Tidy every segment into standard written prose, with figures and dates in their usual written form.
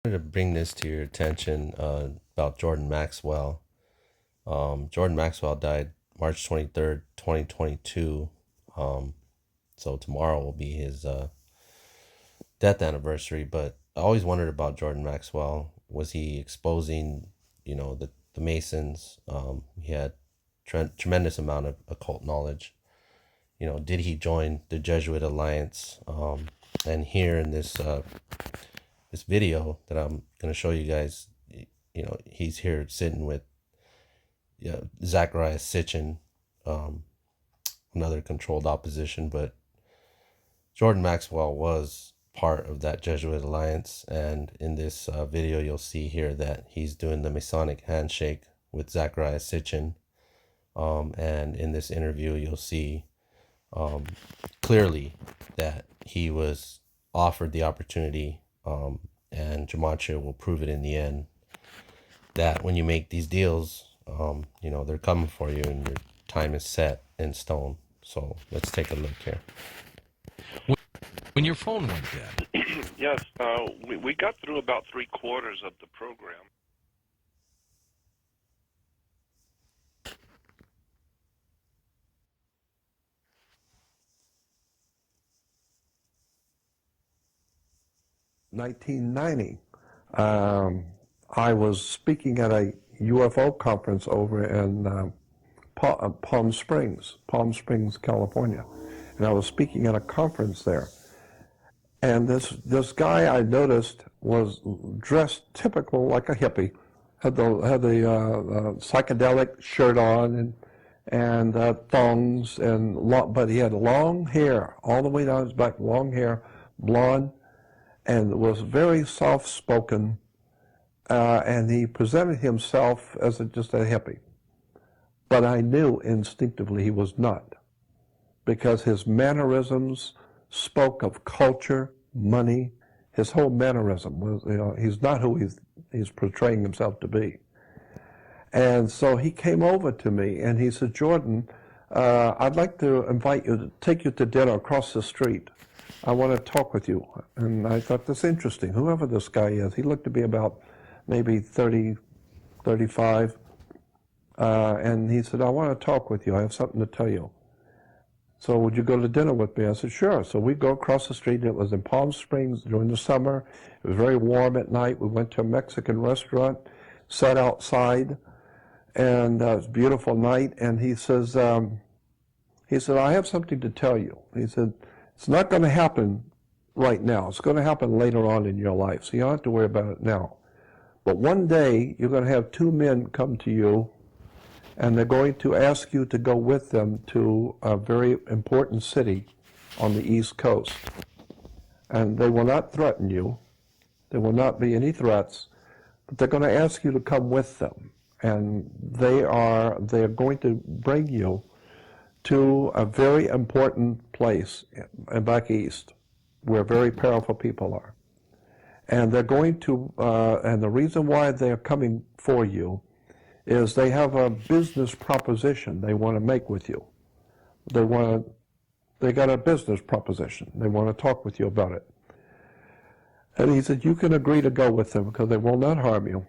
wanted to bring this to your attention about Jordan Maxwell. Jordan Maxwell died March 23rd, 2022. So tomorrow will be his death anniversary. But I always wondered about Jordan Maxwell. Was he exposing, the Masons? He had tremendous amount of occult knowledge. Did he join the Jesuit alliance? And here in this video that I'm going to show you guys, he's here sitting with Zachariah Sitchin, another controlled opposition, but Jordan Maxwell was part of that Jesuit alliance. And in this video, you'll see here that he's doing the Masonic handshake with Zachariah Sitchin. And in this interview, you'll see clearly that he was offered the opportunity, and Gematria will prove it in the end, that when you make these deals, they're coming for you and your time is set in stone. So let's take a look here. When your phone went dead. Yes, we got through about 3/4 of the program. $1990. I was speaking at a UFO conference over in Palm Springs, California, and I was speaking at a conference there. And this guy I noticed was dressed typical like a hippie, had the psychedelic shirt on and thongs but he had long hair all the way down his back, long hair, blonde, and was very soft-spoken, and he presented himself as just a hippie. But I knew instinctively he was not, because his mannerisms spoke of culture, money. His whole mannerism was, he's not who he's portraying himself to be. And so he came over to me and he said, "Jordan, I'd like to invite you to take you to dinner across the street. I want to talk with you." And I thought, that's interesting. Whoever this guy is, he looked to be about maybe 30, 35. And he said, "I want to talk with you. I have something to tell you. So would you go to dinner with me?" I said, "Sure." So we go across the street. It was in Palm Springs during the summer. It was very warm at night. We went to a Mexican restaurant, sat outside, and it was a beautiful night. And he says, "I have something to tell you." He said, "It's not going to happen right now. It's going to happen later on in your life, so you don't have to worry about it now. But one day, you're going to have two men come to you, and they're going to ask you to go with them to a very important city on the East Coast. And they will not threaten you. There will not be any threats, but they're going to ask you to come with them. And they're going to bring you to a very important place back east, where very powerful people are. And they're going to, and the reason why they're coming for you is they have a business proposition they want to make with you. They got a business proposition. They want to talk with you about it." And he said, "You can agree to go with them because they will not harm you."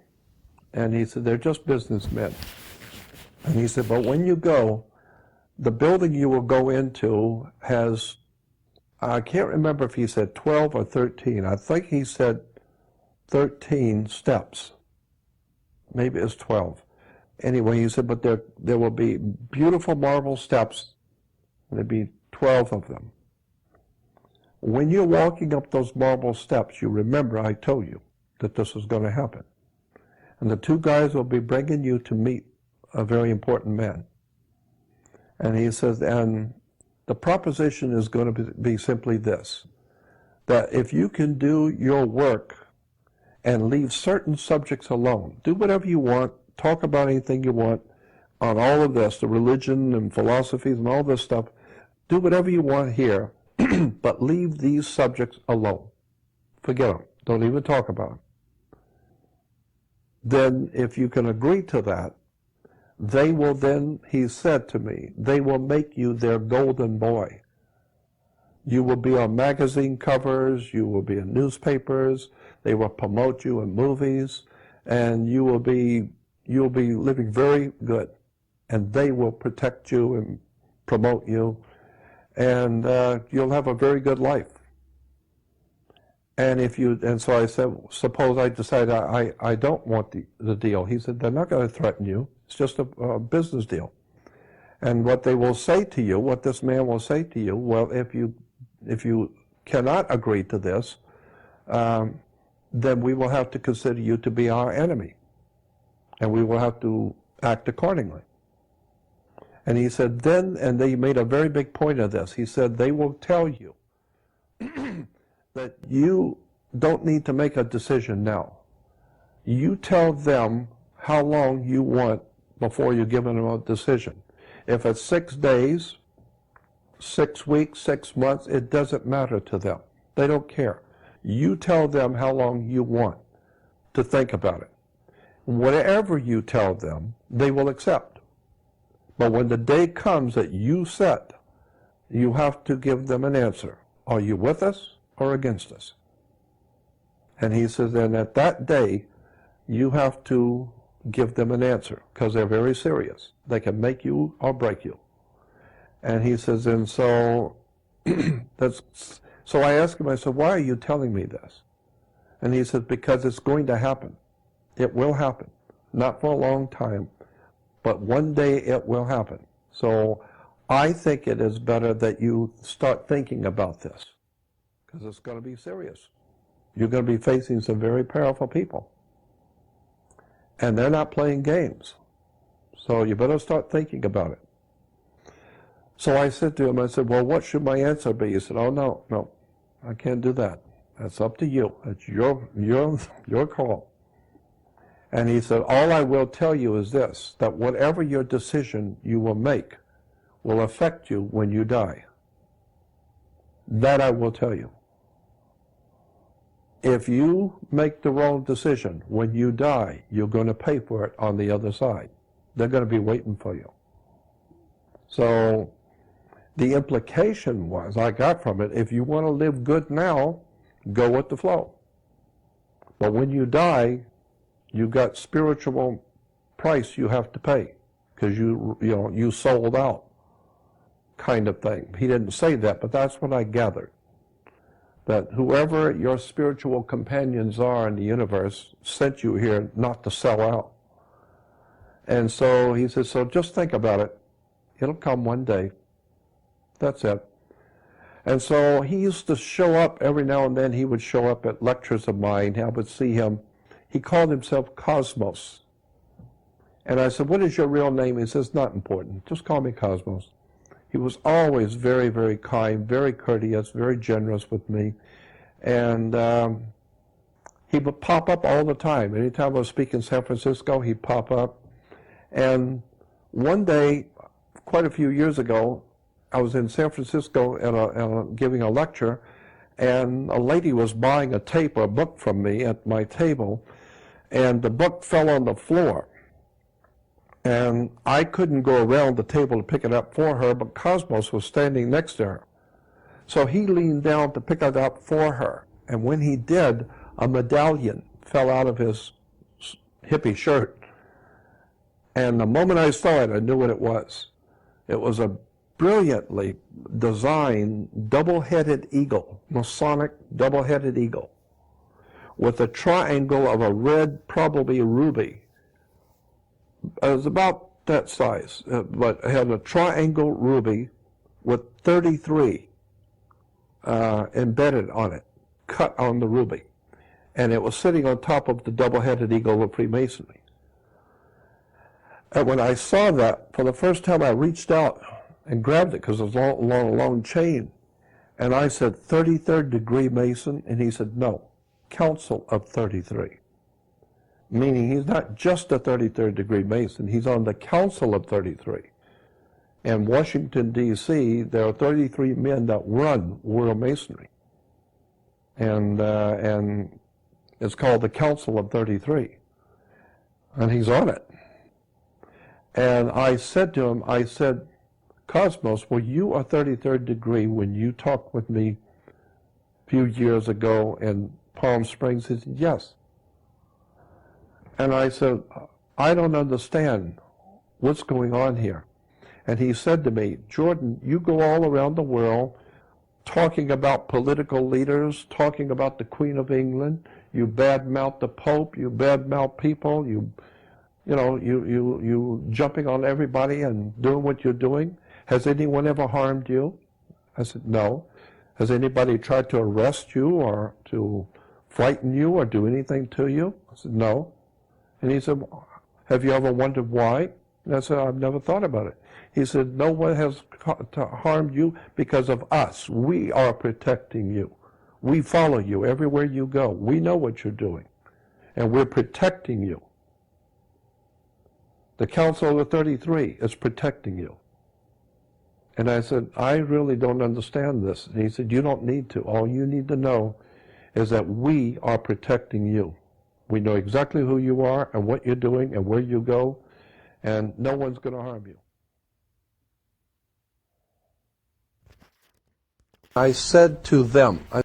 And he said, "They're just businessmen." And he said, "But when you go, the building you will go into has," I can't remember if he said 12 or 13. I think he said 13 steps. Maybe it's 12. Anyway, he said, "But there will be beautiful marble steps. There'll be 12 of them. When you're walking up those marble steps, you remember I told you that this was going to happen. And the two guys will be bringing you to meet a very important man." And he says, "And the proposition is going to be simply this, that if you can do your work and leave certain subjects alone, do whatever you want, talk about anything you want on all of this, the religion and philosophies and all this stuff, do whatever you want here, but leave these subjects alone. Forget them. Don't even talk about them. Then if you can agree to that, they will then," he said to me, "they will make you their golden boy. You will be on magazine covers, you will be in newspapers, they will promote you in movies, and you will be living very good. And they will protect you and promote you, and you'll have a very good life. And so I said, suppose I decide I don't want the deal. He said, they're not going to threaten you. It's just a business deal. And what they will say to you, what this man will say to you, well, if you cannot agree to this, then we will have to consider you to be our enemy, and we will have to act accordingly. And he said, and they made a very big point of this. He said, they will tell you that you don't need to make a decision now. You tell them how long you want before you give them a decision. If it's 6 days, 6 weeks, 6 months, it doesn't matter to them. They don't care. You tell them how long you want to think about it. Whatever you tell them, they will accept. But when the day comes that you set, you have to give them an answer. Are you with us or against us? And he says, then at that day, you have to give them an answer, because they're very serious. They can make you or break you. And he says, and so so I asked him, I said, why are you telling me this? And he said, because it's going to happen. It will happen. Not for a long time, but one day it will happen. So I think it is better that you start thinking about this, because it's going to be serious. You're going to be facing some very powerful people. And they're not playing games. So you better start thinking about it. So I said to him, I said, well, what should my answer be? He said, oh, no, I can't do that. That's up to you. It's your call. And he said, all I will tell you is this, that whatever your decision you will make will affect you when you die. That I will tell you. If you make the wrong decision, when you die, you're going to pay for it on the other side. They're going to be waiting for you. So the implication was, I got from it, if you want to live good now, go with the flow. But when you die, you've got spiritual price you have to pay, because you sold out, kind of thing. He didn't say that, but that's what I gathered. That whoever your spiritual companions are in the universe sent you here not to sell out. And so he says, so just think about it. It'll come one day. That's it. And so he used to show up every now and then. He would show up at lectures of mine. I would see him. He called himself Cosmos. And I said, what is your real name? He says, not important. Just call me Cosmos. He was always very, very kind, very courteous, very generous with me. And he would pop up all the time. Anytime I was speaking in San Francisco, he'd pop up. And one day, quite a few years ago, I was in San Francisco giving a lecture, and a lady was buying a tape or a book from me at my table, and the book fell on the floor. And I couldn't go around the table to pick it up for her, but Cosmos was standing next to her. So he leaned down to pick it up for her. And when he did, a medallion fell out of his hippie shirt. And the moment I saw it, I knew what it was. It was a brilliantly designed double-headed eagle, Masonic double-headed eagle, with a triangle of a red, probably ruby. It was about that size, but it had a triangle ruby with 33 embedded on it, cut on the ruby. And it was sitting on top of the double-headed eagle of Freemasonry. And when I saw that, for the first time I reached out and grabbed it, because it was a long chain. And I said, 33rd degree Mason? And he said, no, Council of 33. Meaning he's not just a 33rd degree Mason, he's on the Council of 33. In Washington, D.C., there are 33 men that run World Masonry. And it's called the Council of 33. And he's on it. And I said to him, I said, Cosmos, were you a 33rd degree when you talked with me a few years ago in Palm Springs? He said, yes. And I said, I don't understand what's going on here. And he said to me, Jordan, you go all around the world talking about political leaders, talking about the Queen of England. You badmouth the Pope. You badmouth people. You jumping on everybody and doing what you're doing. Has anyone ever harmed you? I said, no. Has anybody tried to arrest you or to frighten you or do anything to you? I said, no. And he said, have you ever wondered why? And I said, I've never thought about it. He said, no one has harmed you because of us. We are protecting you. We follow you everywhere you go. We know what you're doing. And we're protecting you. The Council of 33 is protecting you. And I said, I really don't understand this. And he said, you don't need to. All you need to know is that we are protecting you. We know exactly who you are and what you're doing and where you go, and no one's going to harm you. I said to them, I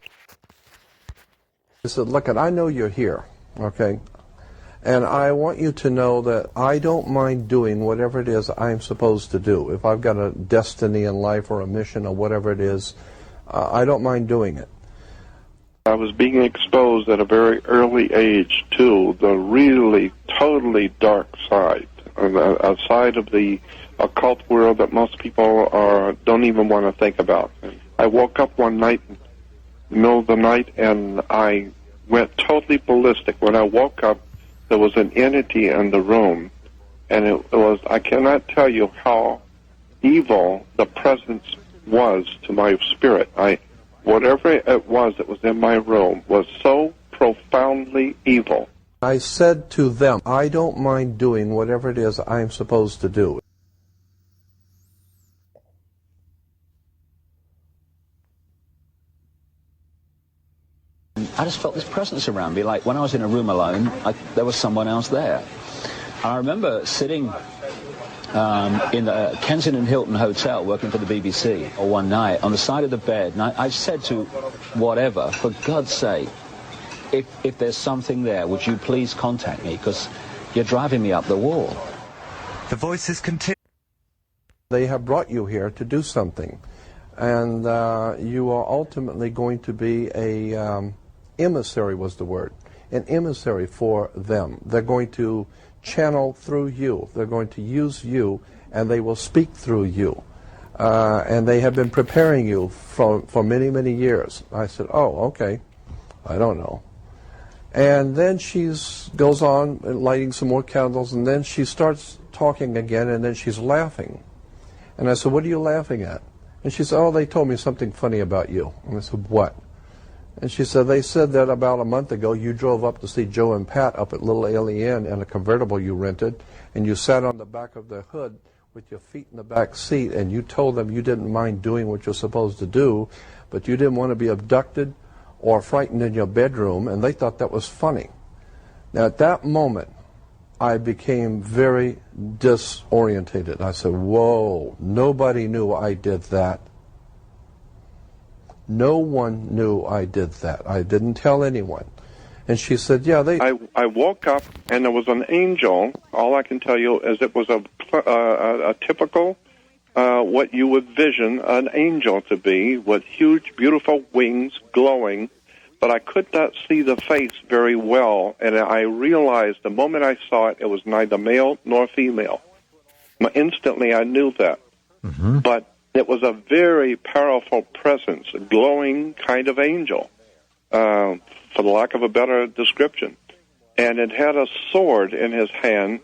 said, look, I know you're here, okay? And I want you to know that I don't mind doing whatever it is I'm supposed to do. If I've got a destiny in life or a mission or whatever it is, I don't mind doing it. I was being exposed at a very early age to the really totally dark side, a side of the occult world that most people don't even want to think about. I woke up one night, in the middle of the night, and I went totally ballistic. When I woke up, there was an entity in the room, and it was, I cannot tell you how evil the presence was to my spirit. Whatever it was that was in my room was so profoundly evil. I said to them, I don't mind doing whatever it is I'm supposed to do. I just felt this presence around me, like when I was in a room alone, there was someone else there. And I remember sitting in the Kensington Hilton Hotel working for the BBC one night on the side of the bed, and I said to whatever, for God's sake, if there's something there, would you please contact me, because you're driving me up the wall. The voices continue. They have brought you here to do something, and you are ultimately going to be a emissary, was the word, an emissary for them. They're going to channel through you. They're going to use you, and they will speak through you. And they have been preparing you for many, many years. I said, oh, okay. I don't know. And then she goes on lighting some more candles, and then she starts talking again, and then she's laughing. And I said, what are you laughing at? And she said, oh, they told me something funny about you. And I said, what? And she said, they said that about a month ago you drove up to see Joe and Pat up at Little Alien in a convertible you rented, and you sat on the back of the hood with your feet in the back seat, and you told them you didn't mind doing what you're supposed to do, but you didn't want to be abducted or frightened in your bedroom, and they thought that was funny. Now, at that moment, I became very disorientated. I said, whoa, nobody knew I did that. No one knew I did that. I didn't tell anyone. And she said, yeah, I woke up, and there was an angel. All I can tell you is it was a typical, what you would vision an angel to be, with huge, beautiful wings glowing, but I could not see the face very well, and I realized the moment I saw it, it was neither male nor female. Instantly, I knew that. Mm-hmm. But it was a very powerful presence, a glowing kind of angel, for the lack of a better description. And it had a sword in his hand.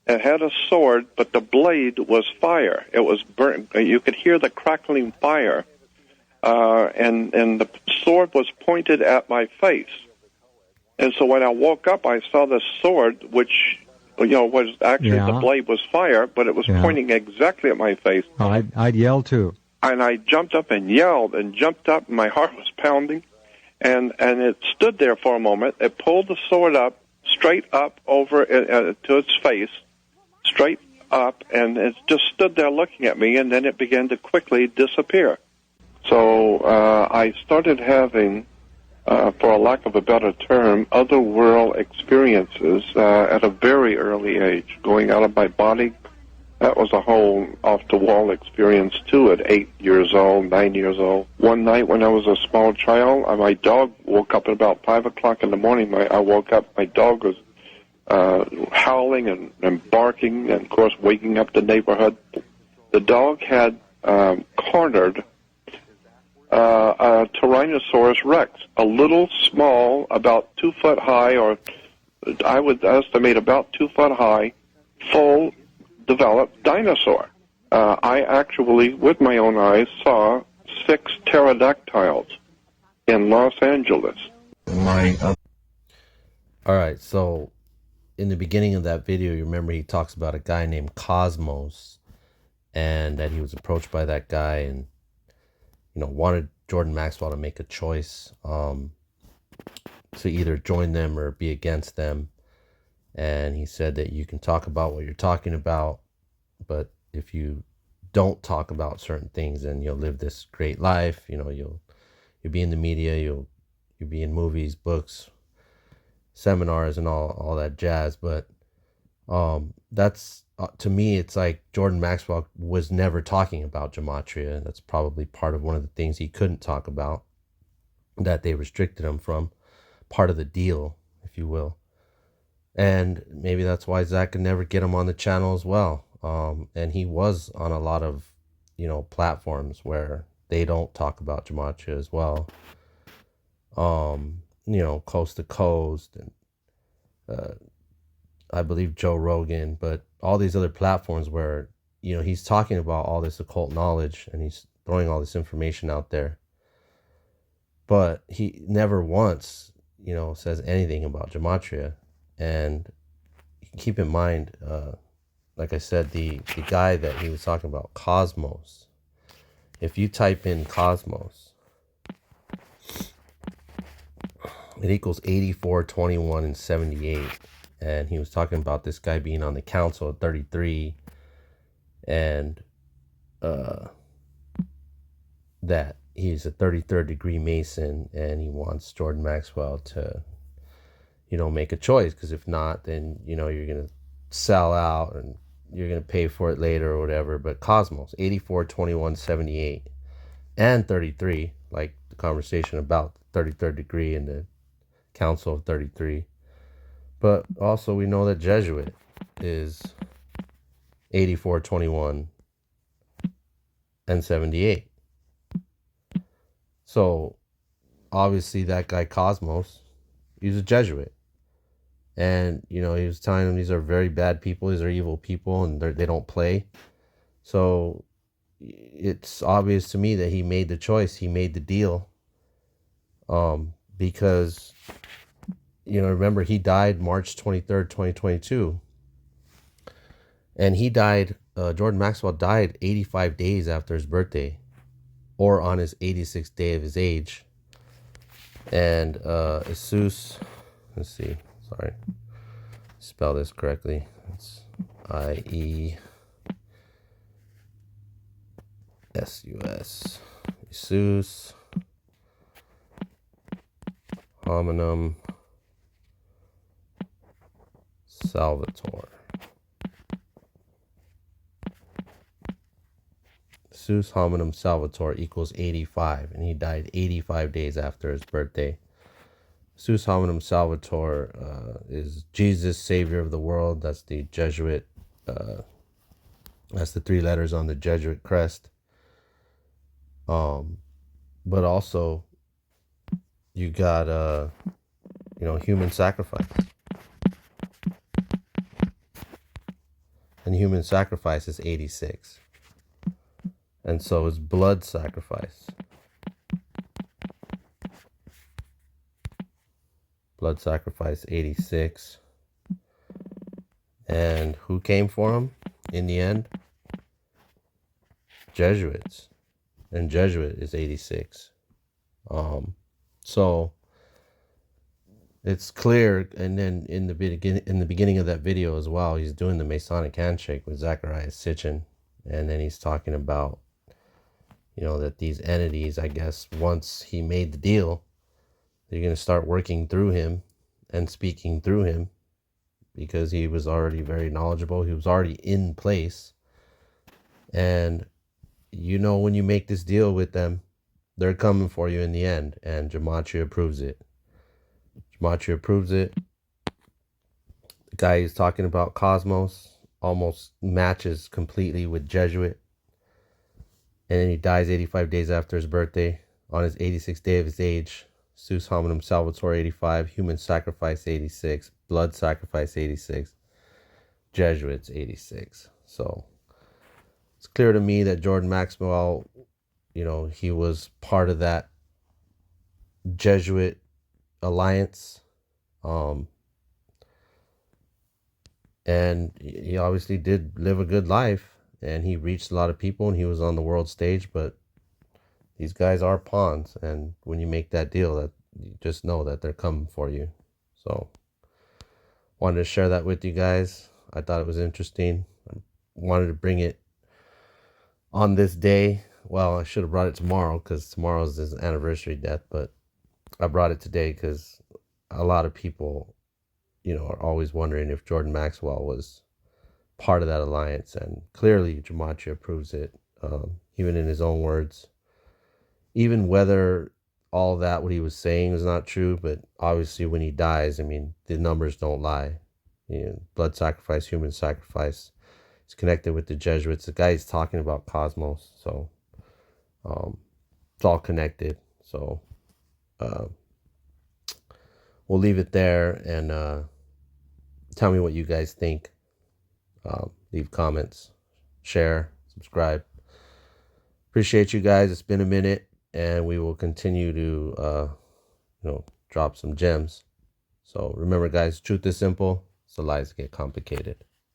It had a sword, but the blade was fire. It was burnt. You could hear the crackling fire, and the sword was pointed at my face. And so when I woke up, I saw the sword, which was actually the blade was fire, but it was pointing exactly at my face. Oh, I'd yell too. And I jumped up and yelled and jumped up, and my heart was pounding. And it stood there for a moment. It pulled the sword up, straight up over to its face, straight up, and it just stood there looking at me, and then it began to quickly disappear. So I started having, for a lack of a better term, otherworld experiences at a very early age, going out of my body. That was a whole off-the-wall experience, too, at 8 years old, 9 years old. One night when I was a small child, my dog woke up at about 5 o'clock in the morning. I woke up, my dog was howling and barking, and, of course, waking up the neighborhood. The dog had cornered a Tyrannosaurus Rex, a little small, about 2 foot high, or I would estimate about 2 foot high, full developed dinosaur. I actually, with my own eyes, saw 6 pterodactyls in Los Angeles. All right, so in the beginning of that video, you remember he talks about a guy named Cosmos, and that he was approached by that guy and, you know, wanted Jordan Maxwell to make a choice to either join them or be against them. And he said that you can talk about what you're talking about, but if you don't talk about certain things, then you'll live this great life. You know, you'll be in the media, you'll be in movies, books, seminars, and all that jazz. But that's to me, it's like Jordan Maxwell was never talking about gematria. That's probably part of one of the things he couldn't talk about, that they restricted him from, part of the deal, if you will. And maybe that's why Zach could never get him on the channel as well. And he was on a lot of, you know, platforms where they don't talk about gematria as well. You know, Coast to Coast, and I believe Joe Rogan, but all these other platforms where, you know, he's talking about all this occult knowledge and he's throwing all this information out there. But he never once, you know, says anything about gematria. And keep in mind, like I said, the guy that he was talking about, Cosmos, if you type in Cosmos, it equals 84, 21, and 78. And he was talking about this guy being on the council at 33, and that he's a 33rd degree Mason, and he wants Jordan Maxwell to, you know, make a choice, because if not, then, you know, you're going to sell out and you're going to pay for it later or whatever. But Cosmos, 84, 21, 78, and 33, like the conversation about the 33rd degree and the Council of 33. But also we know that Jesuit is 84, 21, and 78. So obviously that guy Cosmos, he's a Jesuit. And, you know, he was telling them these are very bad people, these are evil people, and they don't play. So it's obvious to me that he made the choice, he made the deal. Because, you know, remember, he died March 23rd, 2022. And he died, Jordan Maxwell died 85 days after his birthday, or on his 86th day of his age. And Jesus, let's see, sorry, spell this correctly. It's IESUS. Jesus hominum salvator. Jesus hominum salvator equals 85, and he died 85 days after his birthday. Jesus hominum salvator is Jesus, Savior of the world. That's the Jesuit. That's the 3 letters on the Jesuit crest. But also, you got you know, human sacrifice, and human sacrifice is 86, and so is blood sacrifice. Blood sacrifice 86. And who came for him in the end? Jesuits. And Jesuit is 86. So it's clear. And then in the beginning of that video as well, he's doing the Masonic handshake with Zacharias Sitchin, and then he's talking about, you know, that these entities, I guess, once he made the deal, they're going to start working through him and speaking through him, because he was already very knowledgeable. He was already in place. And, you know, when you make this deal with them, they're coming for you in the end. And Gematria approves it. Gematria approves it. The guy he's talking about, Cosmos, almost matches completely with Jesuit. And then he dies 85 days after his birthday, on his 86th day of his age. Sus Hominum Salvator 85, Human Sacrifice 86, Blood Sacrifice 86, Jesuits 86. So it's clear to me that Jordan Maxwell, you know, he was part of that Jesuit alliance. And he obviously did live a good life, and he reached a lot of people, and he was on the world stage. But these guys are pawns, and when you make that deal, that you just know that they're coming for you. So wanted to share that with you guys. I thought it was interesting. I wanted to bring it on this day. Well, I should have brought it tomorrow, because tomorrow's his anniversary death, but I brought it today because a lot of people, you know, are always wondering if Jordan Maxwell was part of that alliance, and clearly Gematria proves it, even in his own words. Even whether all that what he was saying was not true, but obviously when he dies, I mean, the numbers don't lie. You know, blood sacrifice, human sacrifice. It's connected with the Jesuits. The guy's talking about Cosmos, so it's all connected. So we'll leave it there, and tell me what you guys think. Leave comments, share, subscribe. Appreciate you guys. It's been a minute, and we will continue to drop some gems. So remember, guys, truth is simple, so lies get complicated.